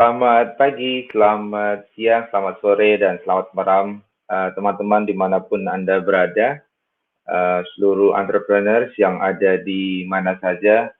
Selamat pagi, selamat siang, selamat sore, dan selamat malam, teman-teman dimanapun Anda berada, seluruh entrepreneurs yang ada di mana saja.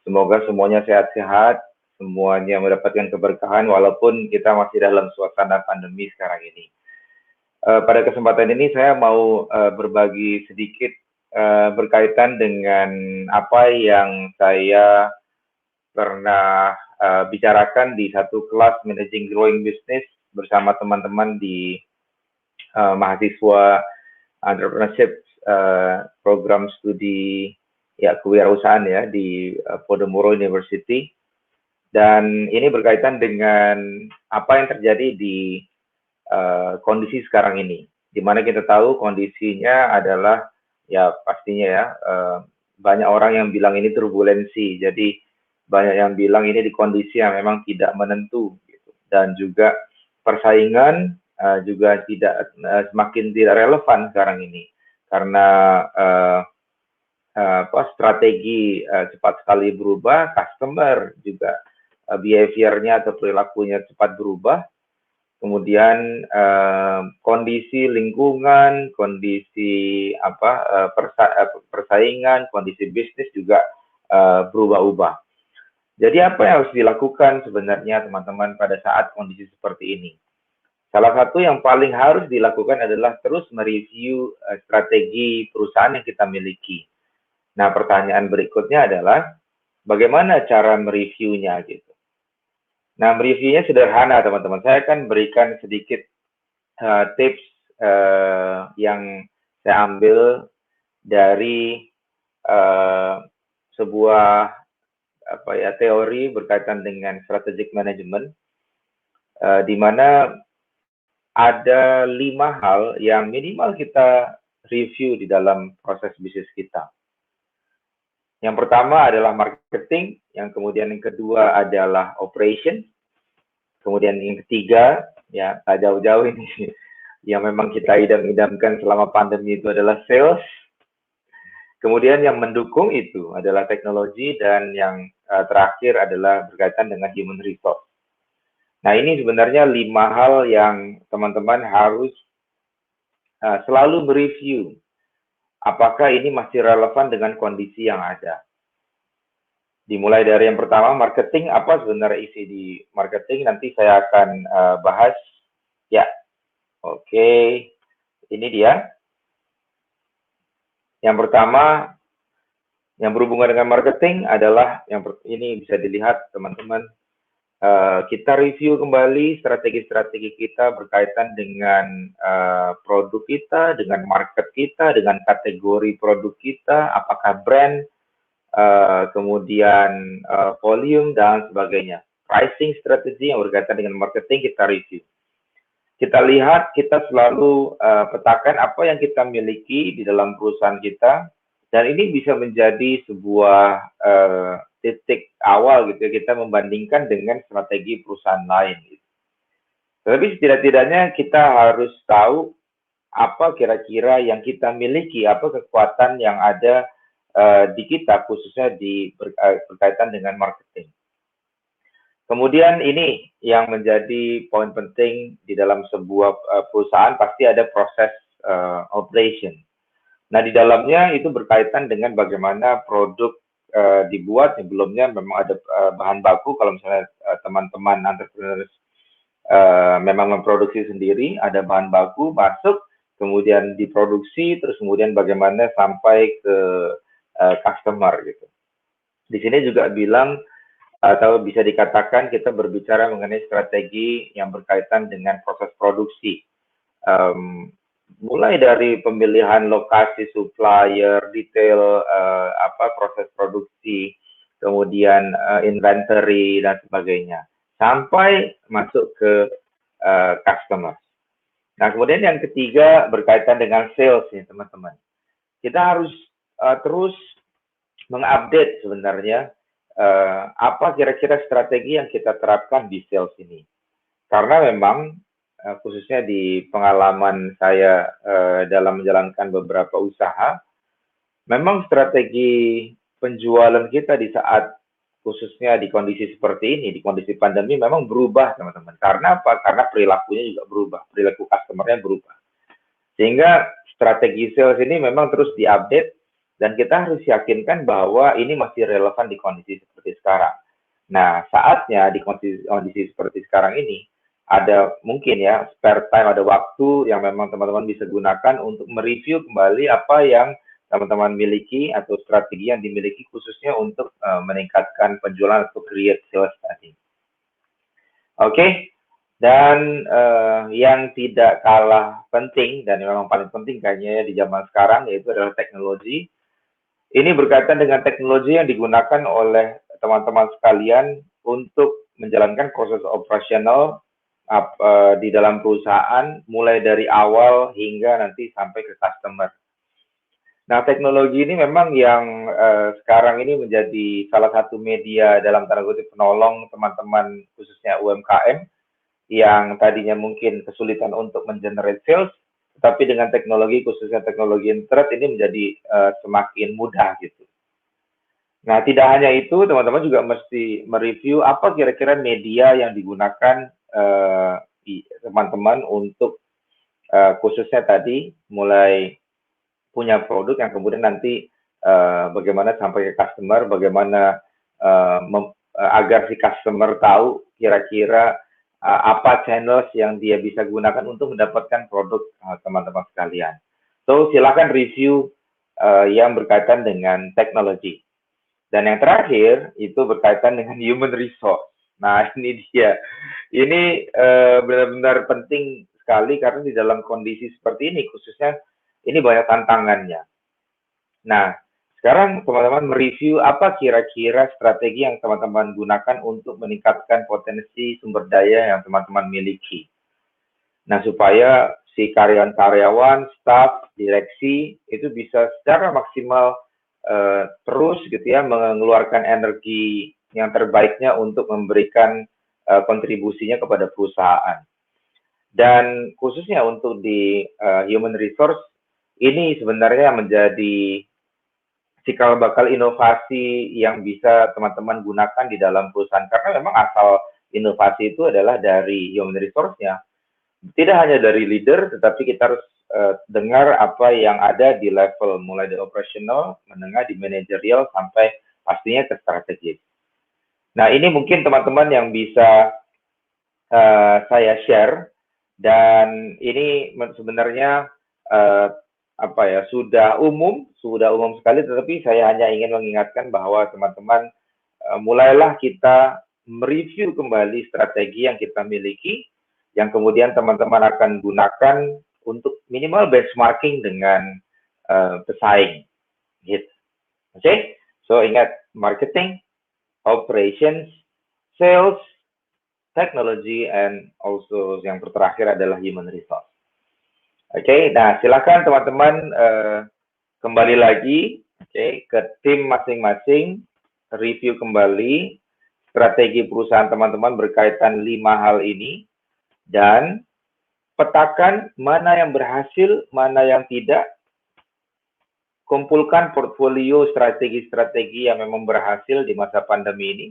Semoga semuanya sehat-sehat, semuanya mendapatkan keberkahan walaupun kita masih dalam suasana pandemi sekarang ini. Pada kesempatan ini saya mau berbagi sedikit berkaitan dengan apa yang saya pernah bicarakan di satu kelas Managing Growing Business bersama teman-teman di mahasiswa entrepreneurship program studi kewirausahaan ya di Podomoro University, dan ini berkaitan dengan apa yang terjadi di kondisi sekarang ini, di mana kita tahu kondisinya adalah ya pastinya ya banyak orang yang bilang ini turbulensi, jadi banyak yang bilang ini di kondisi yang memang tidak menentu gitu. Dan juga persaingan juga semakin tidak relevan sekarang ini karena strategi cepat sekali berubah, customer juga behavior-nya atau perilakunya cepat berubah, kemudian kondisi lingkungan, kondisi persaingan, kondisi bisnis juga berubah-ubah. Jadi apa yang harus dilakukan sebenarnya teman-teman pada saat kondisi seperti ini? Salah satu yang paling harus dilakukan adalah terus mereview strategi perusahaan yang kita miliki. Nah, pertanyaan berikutnya adalah bagaimana cara mereviewnya gitu. Nah, mereviewnya sederhana teman-teman. Saya akan berikan sedikit tips yang saya ambil dari sebuah teori berkaitan dengan strategic management, di mana ada 5 hal yang minimal kita review di dalam proses bisnis kita. Yang pertama adalah marketing, yang kedua adalah operation, kemudian yang ketiga, ya jauh-jauh ini, yang memang kita idam-idamkan selama pandemi itu adalah sales. Kemudian yang mendukung itu adalah teknologi, dan yang terakhir adalah berkaitan dengan human resource. Nah, ini sebenarnya 5 hal yang teman-teman harus selalu mereview apakah ini masih relevan dengan kondisi yang ada. Dimulai dari yang pertama, marketing. Apa sebenarnya isi di marketing? Nanti saya akan bahas. Ya, oke. Ini dia. Yang pertama, yang berhubungan dengan marketing adalah ini bisa dilihat teman-teman. Kita review kembali strategi-strategi kita berkaitan dengan produk kita, dengan market kita, dengan kategori produk kita, apakah brand, kemudian volume, dan sebagainya. Pricing strategi yang berkaitan dengan marketing kita review. Kita lihat, kita selalu petakan apa yang kita miliki di dalam perusahaan kita, dan ini bisa menjadi sebuah titik awal gitu ya, kita membandingkan dengan strategi perusahaan lain gitu. Tapi setidak-tidaknya kita harus tahu apa kira-kira yang kita miliki, apa kekuatan yang ada di kita, khususnya berkaitan dengan marketing. Kemudian ini yang menjadi poin penting di dalam sebuah perusahaan, pasti ada proses operation. Nah, di dalamnya itu berkaitan dengan bagaimana produk dibuat. Sebelumnya memang ada bahan baku, kalau misalnya teman-teman entrepreneurs memang memproduksi sendiri, ada bahan baku masuk, kemudian diproduksi, terus kemudian bagaimana sampai ke customer gitu. Di sini juga bilang atau bisa dikatakan kita berbicara mengenai strategi yang berkaitan dengan proses produksi. Mulai dari pemilihan lokasi supplier, detail proses produksi, kemudian inventory dan sebagainya, sampai masuk ke customer. Nah, kemudian yang ketiga berkaitan dengan sales nih teman-teman. Kita harus terus mengupdate sebenarnya apa kira-kira strategi yang kita terapkan di sales ini. Karena memang khususnya di pengalaman saya dalam menjalankan beberapa usaha, memang strategi penjualan kita di saat khususnya di kondisi seperti ini, di kondisi pandemi memang berubah teman-teman. Karena apa? Karena perilakunya juga berubah, perilaku customer-nya berubah. Sehingga strategi sales ini memang terus diupdate dan kita harus yakinkan bahwa ini masih relevan di kondisi seperti sekarang. Nah, saatnya di kondisi seperti sekarang ini ada mungkin ya spare time, ada waktu yang memang teman-teman bisa gunakan untuk mereview kembali apa yang teman-teman miliki atau strategi yang dimiliki khususnya untuk meningkatkan penjualan atau create sales tadi. Oke, dan yang tidak kalah penting dan memang paling penting kayaknya ya di zaman sekarang yaitu adalah teknologi. Ini berkaitan dengan teknologi yang digunakan oleh teman-teman sekalian untuk menjalankan proses operasional di dalam perusahaan mulai dari awal hingga nanti sampai ke customer. Nah, teknologi ini memang yang sekarang ini menjadi salah satu media dalam tanda kutip penolong teman-teman khususnya UMKM yang tadinya mungkin kesulitan untuk mengenerate sales, tapi dengan teknologi khususnya teknologi internet ini menjadi semakin mudah gitu. Nah, tidak hanya itu, teman-teman juga mesti mereview apa kira-kira media yang digunakan teman-teman untuk khususnya tadi mulai punya produk yang kemudian nanti bagaimana sampai ke customer, bagaimana agar si customer tahu kira-kira apa channels yang dia bisa gunakan untuk mendapatkan produk teman-teman sekalian. So, silakan review yang berkaitan dengan teknologi. Dan yang terakhir itu berkaitan dengan human resource. Nah, ini dia. Ini benar-benar penting sekali karena di dalam kondisi seperti ini, khususnya ini banyak tantangannya. Nah, sekarang teman-teman mereview apa kira-kira strategi yang teman-teman gunakan untuk meningkatkan potensi sumber daya yang teman-teman miliki. Nah, supaya si karyawan-karyawan, staff, direksi itu bisa secara maksimal terus gitu ya mengeluarkan energi yang terbaiknya untuk memberikan kontribusinya kepada perusahaan. Dan khususnya untuk di human resource ini sebenarnya menjadi cikal bakal inovasi yang bisa teman-teman gunakan di dalam perusahaan karena memang asal inovasi itu adalah dari human resource-nya. Tidak hanya dari leader, tetapi kita harus dengar apa yang ada di level mulai dari operasional, menengah, di manajerial, sampai pastinya ke strategis. Nah, ini mungkin teman-teman yang bisa saya share, dan ini sebenarnya apa ya sudah umum sekali, tetapi saya hanya ingin mengingatkan bahwa teman-teman mulailah kita mereview kembali strategi yang kita miliki, yang kemudian teman-teman akan gunakan untuk minimal benchmarking dengan pesaing. Gitu. Oke, so ingat marketing, operations, sales, technology, and also yang terakhir adalah human resource. Oke, nah silakan teman-teman kembali lagi ke tim masing-masing, review kembali strategi perusahaan teman-teman berkaitan 5 hal ini, dan petakan mana yang berhasil, mana yang tidak. Kumpulkan portfolio strategi-strategi yang memang berhasil di masa pandemi ini.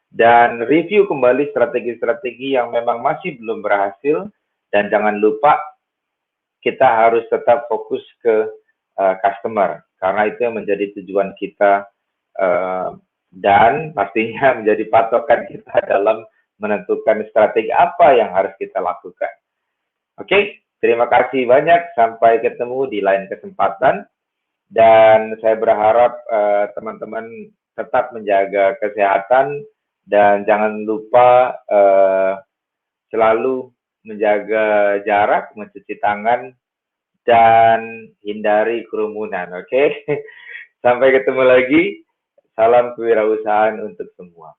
Dan review kembali strategi-strategi yang memang masih belum berhasil. Dan jangan lupa kita harus tetap fokus ke customer. Karena itu yang menjadi tujuan kita dan pastinya menjadi patokan kita dalam menentukan strategi apa yang harus kita lakukan. Oke, terima kasih banyak. Sampai ketemu di lain kesempatan. Dan saya berharap teman-teman tetap menjaga kesehatan dan jangan lupa selalu menjaga jarak, mencuci tangan, dan hindari kerumunan. Oke, sampai ketemu lagi. Salam kewirausahaan untuk semua.